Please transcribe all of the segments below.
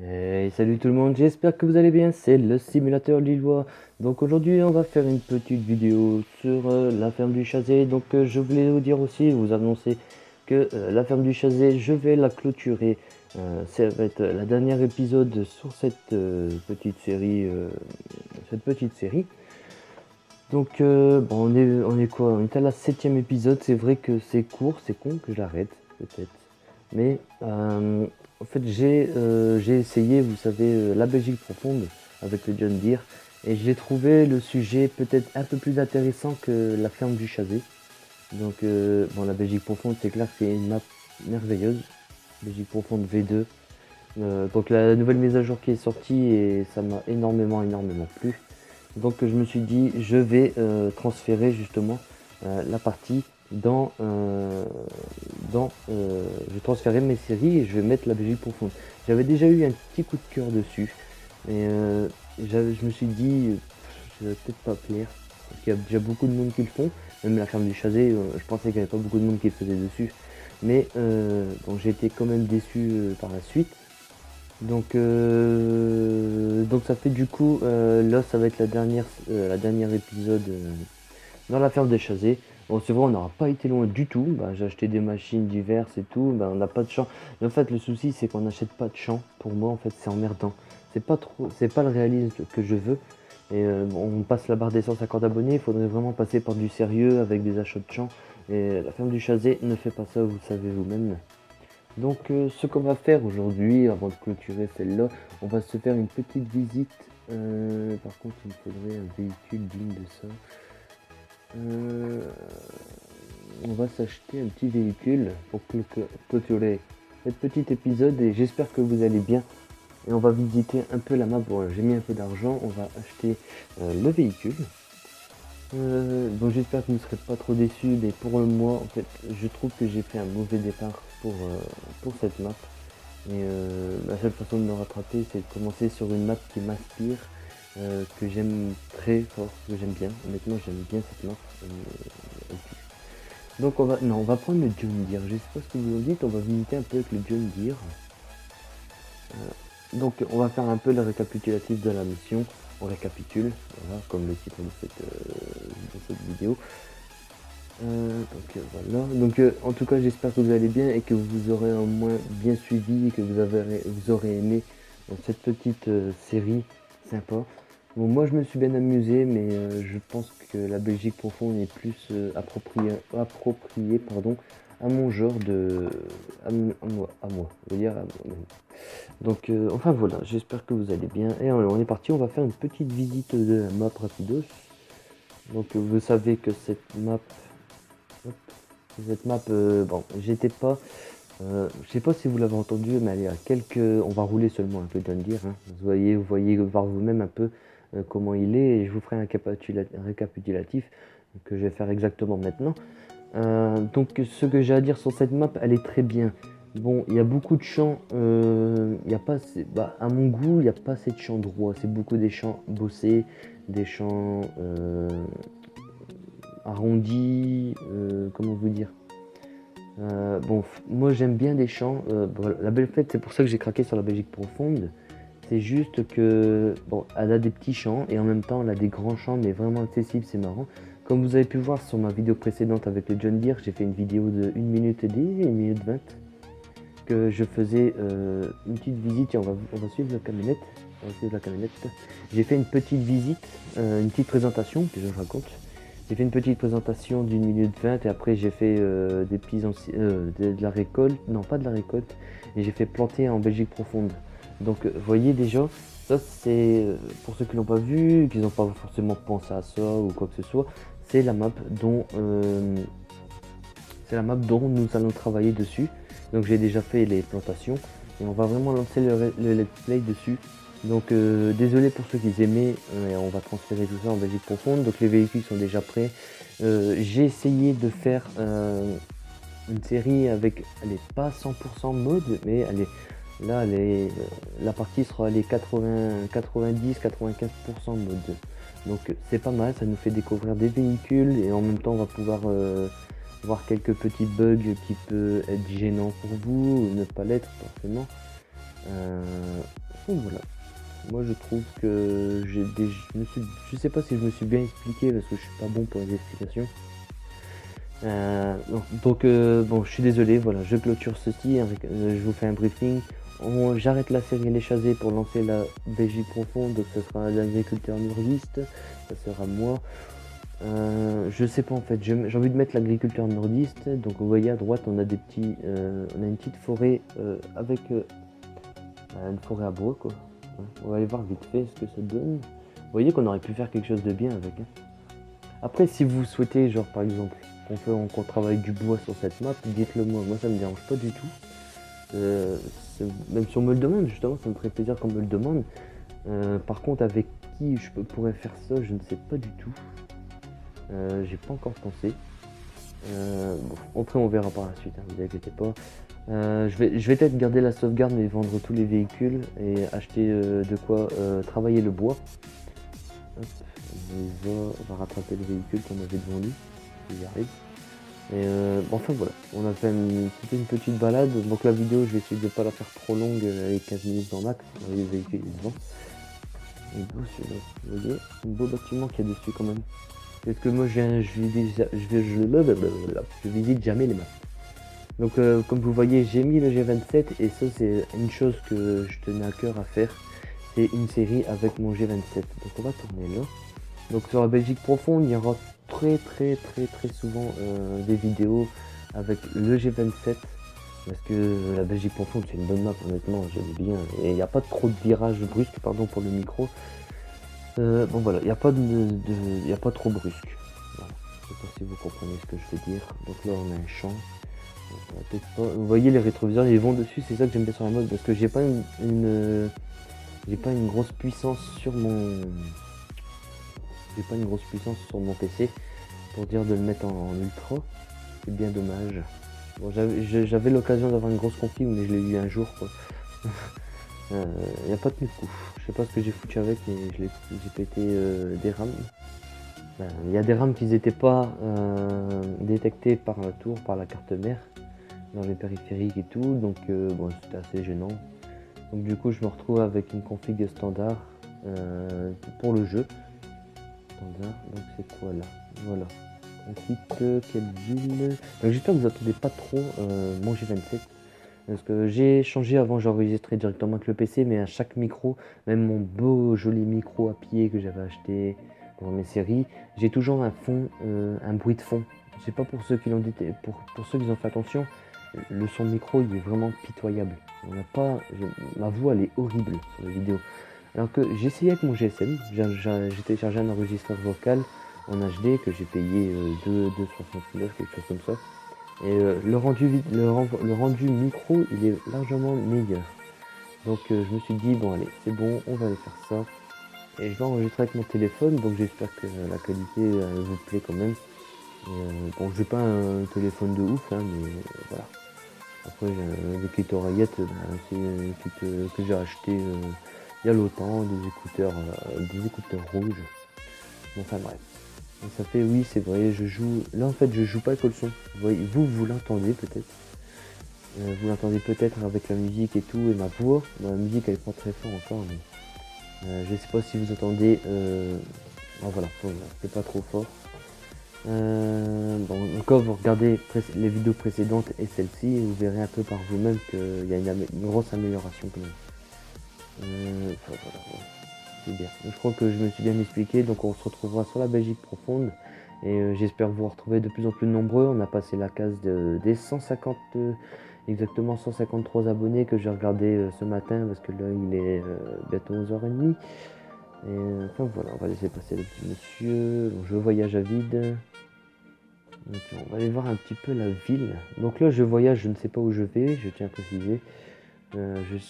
Hey, salut tout le monde, j'espère que vous allez bien, c'est le simulateur lillois. Donc aujourd'hui on va faire une petite vidéo sur la ferme du Chazé. Donc je voulais vous dire aussi, vous annoncer que la ferme du Chazé, je vais la clôturer. Ça va être la dernière épisode sur cette petite série. Donc bon, on est quoi? On est à la septième épisode, c'est vrai que c'est court, c'est con que je l'arrête peut-être. Mais en fait, j'ai essayé, vous savez, la Belgique profonde avec le John Deere. Et j'ai trouvé le sujet peut-être un peu plus intéressant que la ferme du Chazé. Donc, bon, la Belgique profonde, c'est clair que c'est une map merveilleuse. Belgique profonde V2. Donc, la nouvelle mise à jour qui est sortie, et ça m'a énormément plu. Donc, je me suis dit, je vais transférer justement la partie je vais transférer mes séries et je vais mettre la Belgique profonde. J'avais déjà eu un petit coup de cœur dessus, mais je me suis dit, je vais peut-être pas plaire, parce qu'il y a déjà beaucoup de monde qui le font, même la ferme du Chazé, je pensais qu'il n'y avait pas beaucoup de monde qui le faisait dessus, mais bon, j'ai été quand même déçu par la suite. Donc ça fait du coup, là ça va être la dernière épisode dans la ferme des Chazés. Bon, c'est vrai, on n'aura pas été loin du tout. Bah, j'ai acheté des machines diverses et tout. Bah, on n'a pas de champ. Et en fait, le souci, c'est qu'on n'achète pas de champ. Pour moi, en fait, c'est emmerdant. C'est pas le réalisme que je veux. Et bon, on passe la barre des 150 abonnés. Il faudrait vraiment passer par du sérieux avec des achats de champ. Et la ferme du Chazé ne fait pas ça, vous le savez vous-même. Donc, ce qu'on va faire aujourd'hui, avant de clôturer celle-là, on va se faire une petite visite. Par contre, il me faudrait un véhicule digne de ça. Euh, on va s'acheter un petit véhicule pour clôturer cet petit épisode et j'espère que vous allez bien. Et on va visiter un peu la map. Bon, j'ai mis un peu d'argent, on va acheter le véhicule. Bon, j'espère que vous ne serez pas trop déçus, mais pour le mois, en fait, je trouve que j'ai fait un mauvais départ pour cette map. Et la seule façon de me rattraper, c'est de commencer sur une map qui m'inspire, que j'aime très fort, que j'aime bien. Honnêtement, j'aime bien cette map. Donc on va prendre le John Deere. Je sais pas ce que vous en dites, on va visiter un peu avec le John Deere. Donc on va faire un peu le récapitulatif de la mission. On récapitule, voilà, comme le titre de cette vidéo. Voilà. Donc en tout cas j'espère que vous allez bien et que vous aurez au moins bien suivi et que vous aurez aimé cette petite série sympa. Bon, moi je me suis bien amusé, mais je pense que la Belgique profonde est plus appropriée, pardon, à mon genre de à moi, je veux dire à moi-même. Donc enfin voilà, j'espère que vous allez bien et on est parti, on va faire une petite visite de la map rapidos. Donc vous savez que hop, cette map, bon, j'étais pas, je sais pas si vous l'avez entendu, mais elle est à quelques, on va rouler seulement un peu John Deere, hein. Vous voyez par vous-même un peu comment il est, et je vous ferai un récapitulatif que je vais faire exactement maintenant. Donc ce que j'ai à dire sur cette map, elle est très bien. Bon, il y a beaucoup de champs, il y a pas bah, à mon goût, il n'y a pas assez de champs droits, c'est beaucoup des champs bossés, des champs arrondis, comment vous dire. Bon, moi j'aime bien des champs. Bon, la belle fête, c'est pour ça que j'ai craqué sur la Belgique profonde. C'est juste que, bon, elle a des petits champs et en même temps elle a des grands champs, mais vraiment accessibles, c'est marrant. Comme vous avez pu voir sur ma vidéo précédente avec le John Deere, j'ai fait une vidéo de 1 minute 10, 1 minute 20, que je faisais une petite visite et on va suivre la camionnette. On va suivre la camionnette. J'ai fait une petite visite, une petite présentation que je raconte. J'ai fait une petite présentation d'une minute 20 et après j'ai fait de la récolte, non pas de la récolte, et j'ai fait planter en Belgique profonde. Donc vous voyez déjà, ça c'est pour ceux qui l'ont pas vu, qui n'ont pas forcément pensé à ça ou quoi que ce soit, c'est la map dont nous allons travailler dessus. Donc j'ai déjà fait les plantations et on va vraiment lancer le let's play dessus. Donc désolé pour ceux qui aimaient, on va transférer tout ça en Belgique profonde. Donc les véhicules sont déjà prêts. J'ai essayé de faire une série avec, elle est pas 100% mode, mais la partie sera les 90-95% mode. Donc c'est pas mal, ça nous fait découvrir des véhicules et en même temps on va pouvoir voir quelques petits bugs qui peuvent être gênants pour vous ou ne pas l'être forcément. Donc voilà. Moi je trouve que je sais pas si je me suis bien expliqué parce que je suis pas bon pour les explications. Bon, je suis désolé, voilà, je clôture ceci, je vous fais un briefing. J'arrête la série Les Chasés pour lancer la Belgique profonde, donc ce sera l'agriculteur nordiste, ça sera moi. Je sais pas en fait, j'ai envie de mettre l'agriculteur nordiste, donc vous voyez à droite on a on a une petite forêt avec une forêt à bois quoi. On va aller voir vite fait ce que ça donne. Vous voyez qu'on aurait pu faire quelque chose de bien avec. Après si vous souhaitez genre par exemple qu'on travaille du bois sur cette map, dites-le moi ça me dérange pas du tout. Même si on me le demande justement, ça me ferait plaisir qu'on me le demande. Par contre avec qui pourrais faire ça, je ne sais pas du tout. J'ai pas encore pensé. Bon, après on verra par la suite, vous inquiétez pas. Je vais peut-être garder la sauvegarde mais vendre tous les véhicules et acheter de quoi travailler le bois. Hop, on va rattraper le véhicule qu'on avait devant lui, il y arrive. Et enfin voilà, on a fait c'était une petite balade, donc la vidéo je vais essayer de ne pas la faire trop longue avec 15 minutes en max, le véhicule est devant. Et beau celui-là, vous voyez, un beau bâtiment qu'il y a dessus quand même. Parce que moi je visite jamais les maps. Donc comme vous voyez j'ai mis le G27 et ça c'est une chose que je tenais à cœur à faire. C'est une série avec mon G27. Donc on va tourner là. Donc sur la Belgique profonde il y aura très souvent des vidéos avec le G27. Parce que la Belgique profonde c'est une bonne map honnêtement, j'aime bien. Et il n'y a pas trop de virages brusques, pardon pour le micro. Bon voilà, il n'y a pas trop brusque. Voilà. Je sais pas si vous comprenez ce que je veux dire. Donc là on a un champ. Vous voyez les rétroviseurs, ils vont dessus, c'est ça que j'aime bien sur la mode parce que j'ai pas j'ai pas une grosse puissance sur mon PC pour dire de le mettre en ultra. C'est bien dommage. Bon, j'avais l'occasion d'avoir une grosse config mais je l'ai eu un jour quoi. Y a pas tenu le coup. Je sais pas ce que j'ai foutu avec mais j'ai pété des rames. Il y a des rames qui n'étaient pas détectées par la tour, par la carte mère, dans les périphériques et tout, donc bon, c'était assez gênant. Donc du coup je me retrouve avec une config standard pour le jeu. Standard, donc c'est quoi là? Voilà. Ensuite, quelle ville? Donc j'espère que vous attendez pas trop mon G27. Parce que j'ai changé avant, j'enregistrais directement avec le PC, mais à chaque micro, même mon beau joli micro à pied que j'avais acheté pour mes séries, j'ai toujours un fond, un bruit de fond. Je sais pas pour ceux qui l'ont dit, pour ceux qui ont fait attention, le son de micro il est vraiment pitoyable. On n'a pas, ma voix elle est horrible sur la vidéo. Alors que j'ai essayé avec mon GSM, j'ai téléchargé un enregistreur vocal en HD que j'ai payé 2,69, quelque chose comme ça. Et le rendu micro il est largement meilleur. Donc je me suis dit bon allez c'est bon, on va aller faire ça. Et je vais enregistrer avec mon téléphone, donc j'espère que la qualité vous plaît quand même. Bon j'ai pas un téléphone de ouf hein, mais voilà. Après j'ai des kits oreillettes, c'est un kit que j'ai acheté il y a longtemps, des écouteurs rouges. Bon, enfin bref. Donc ça fait oui c'est vrai, je joue. Là en fait je joue pas avec le son. Vous voyez, vous l'entendez peut-être. Vous l'entendez peut-être avec la musique et tout et ma voix. Bon, la musique elle est pas très forte encore mais je sais pas si vous entendez voilà, c'est pas trop fort. Bon, encore vous regardez les vidéos précédentes et celle-ci et vous verrez un peu par vous-même qu'il y a une grosse amélioration quand même. Voilà, c'est bien. Je crois que je me suis bien expliqué, donc on se retrouvera sur la Belgique profonde et j'espère vous retrouver de plus en plus nombreux. On a passé la case des 150, exactement 153 abonnés que j'ai regardé ce matin parce que là il est bientôt 11h30. Et enfin voilà, on va laisser passer le petit monsieur. Donc, je voyage à vide. Donc, on va aller voir un petit peu la ville. Donc là je voyage, je ne sais pas où je vais, je tiens à préciser.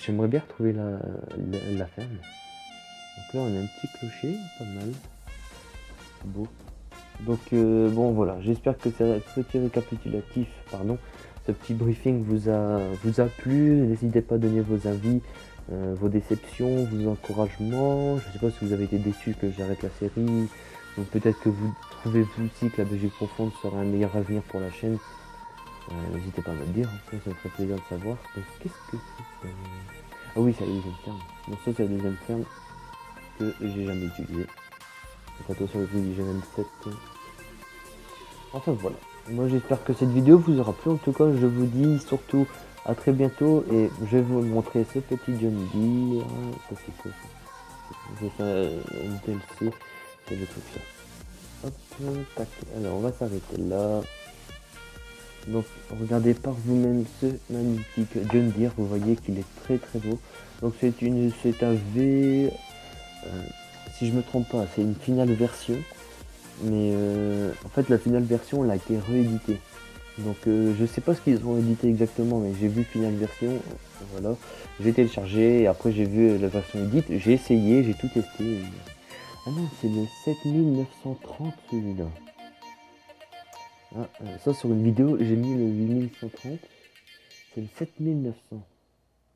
J'aimerais bien retrouver la ferme. Donc là on a un petit clocher, pas mal. Beau. Donc bon voilà, j'espère que ce petit récapitulatif, pardon, ce petit briefing vous a plu. N'hésitez pas à donner vos avis, vos déceptions, vos encouragements. Je sais pas si vous avez été déçus que j'arrête la série. Donc peut-être que vous trouvez vous aussi que la Belgique profonde sera un meilleur avenir pour la chaîne. N'hésitez pas à me le dire, ça me ferait plaisir de savoir. Donc qu'est-ce que c'est? Ah oui, c'est la deuxième ferme. Donc ça, c'est la deuxième ferme que j'ai jamais utilisée. Donc attention, je vous dis, j'ai même 7. Enfin voilà. Moi, j'espère que cette vidéo vous aura plu. En tout cas, je vous dis surtout à très bientôt. Et je vais vous montrer ce petit John Deere. Ça, c'est quoi ça? C'est un DLC. C'est le truc là. Hop, tac. Alors, on va s'arrêter là. Donc, regardez par vous-même ce magnifique John Deere. Vous voyez qu'il est très très beau. Donc, c'est un V. Si je me trompe pas, c'est une finale version. Mais en fait, la finale version, elle a été rééditée. Donc, je sais pas ce qu'ils ont édité exactement, mais j'ai vu finale version. Voilà. J'ai téléchargé et après, j'ai vu la version édite. J'ai essayé, j'ai tout testé. Ah non, c'est le 7930 celui-là. Ah, ça sur une vidéo, j'ai mis le 8130. C'est le 7900.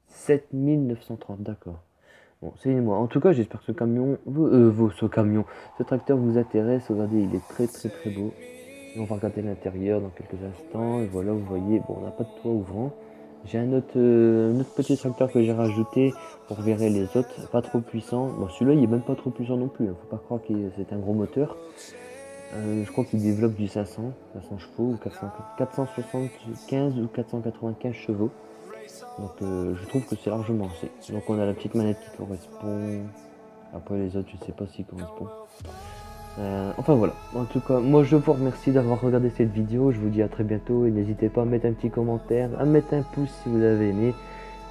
7930, d'accord. Bon, c'est moi. En tout cas, j'espère que ce camion, ce tracteur vous intéresse. Regardez, il est très très très beau. Et on va regarder l'intérieur dans quelques instants. Et voilà, vous voyez, bon, on n'a pas de toit ouvrant. J'ai un autre petit tracteur que j'ai rajouté. Vous reverrez les autres, pas trop puissant. Bon, celui-là, il est même pas trop puissant non plus. Faut pas croire que c'est un gros moteur. Je crois qu'il développe du 500 chevaux ou 475 ou 495 chevaux. Donc je trouve que c'est largement assez. Donc on a la petite manette qui correspond. Après les autres, je sais pas s'ils correspondent. Enfin voilà. En tout cas, moi je vous remercie d'avoir regardé cette vidéo. Je vous dis à très bientôt et n'hésitez pas à mettre un petit commentaire, à mettre un pouce si vous avez aimé.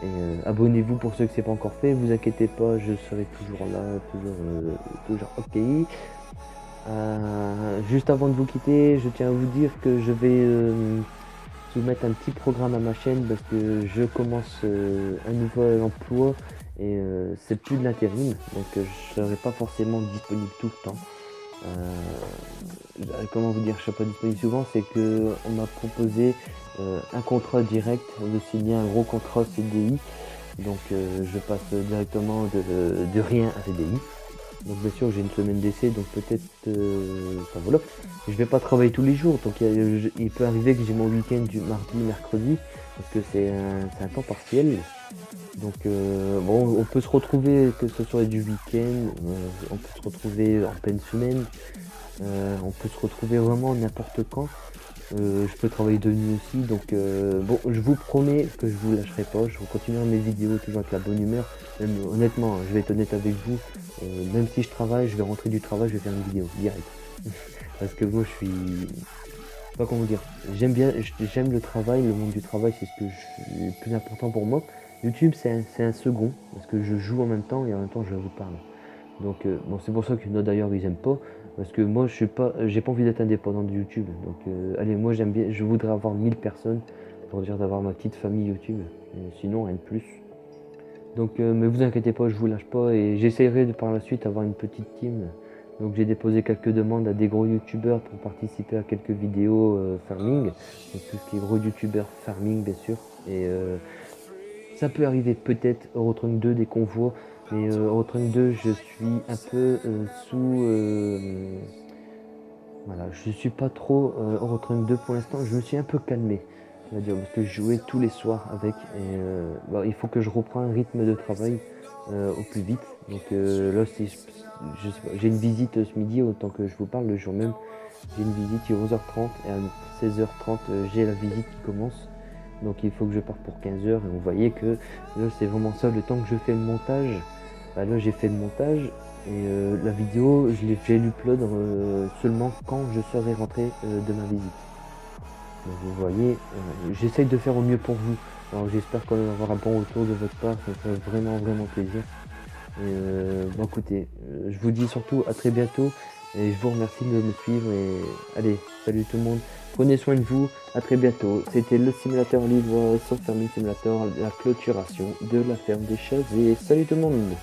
Et abonnez-vous pour ceux que c'est pas encore fait. Vous inquiétez pas, je serai toujours là, toujours ok. Juste avant de vous quitter, je tiens à vous dire que je vais soumettre un petit programme à ma chaîne parce que je commence un nouvel emploi et c'est plus de l'intérim, donc je serai pas forcément disponible tout le temps. Comment vous dire, je ne serai pas disponible souvent, c'est que on m'a proposé un contrat direct, de signer un gros contrat CDI, donc je passe directement de rien à CDI. Donc bien sûr j'ai une semaine d'essai, donc peut-être, enfin voilà, je vais pas travailler tous les jours, donc il peut arriver que j'ai mon week-end du mardi, mercredi, parce que c'est un temps partiel. Donc bon, on peut se retrouver, que ce soit du week-end, on peut se retrouver en pleine semaine, on peut se retrouver vraiment n'importe quand. Je peux travailler de nuit aussi, donc bon, je vous promets que je vous lâcherai pas, je continuerai mes vidéos toujours avec la bonne humeur. Même, honnêtement, je vais être honnête avec vous, même si je travaille, je vais rentrer du travail, je vais faire une vidéo direct. Parce que moi je suis, pas comment dire, j'aime le travail, le monde du travail c'est ce que le plus important pour moi. YouTube c'est un second, parce que je joue en même temps et en même temps je vous parle. Donc bon, c'est pour ça qu'il y en a d'ailleurs ils aiment pas, parce que moi j'ai pas envie d'être indépendant de YouTube. Donc allez, moi j'aime bien, je voudrais avoir 1000 personnes pour dire d'avoir ma petite famille YouTube, sinon rien de plus. Donc mais vous inquiétez pas, je vous lâche pas et j'essaierai de par la suite avoir une petite team. Donc j'ai déposé quelques demandes à des gros youtubeurs pour participer à quelques vidéos farming, donc tout ce qui est gros youtubeurs farming bien sûr. Et ça peut arriver peut-être Eurotrunk 2 des convois, mais Eurotrunk 2 je suis un peu voilà, je suis pas trop Eurotrunk 2 pour l'instant, je me suis un peu calmé, on va dire, parce que je jouais tous les soirs avec et bah, il faut que je reprenne un rythme de travail au plus vite. Donc là j'ai une visite ce midi, autant que je vous parle le jour même, j'ai une visite, il est 11h30 et à 16h30 j'ai la visite qui commence. Donc il faut que je parte pour 15h et vous voyez que là c'est vraiment ça, le temps que je fais le montage. Bah, là j'ai fait le montage et la vidéo j'ai l'upload seulement quand je serai rentré de ma visite. Donc vous voyez, j'essaye de faire au mieux pour vous. Alors j'espère qu'on va avoir un bon retour de votre part, ça me fait vraiment plaisir. Et bon écoutez, je vous dis surtout à très bientôt et je vous remercie de me suivre et allez, salut tout le monde, prenez soin de vous, à très bientôt. C'était le simulateur libre sur Farming Simulator, la clôturation de la ferme des Chazés. Salut tout le monde.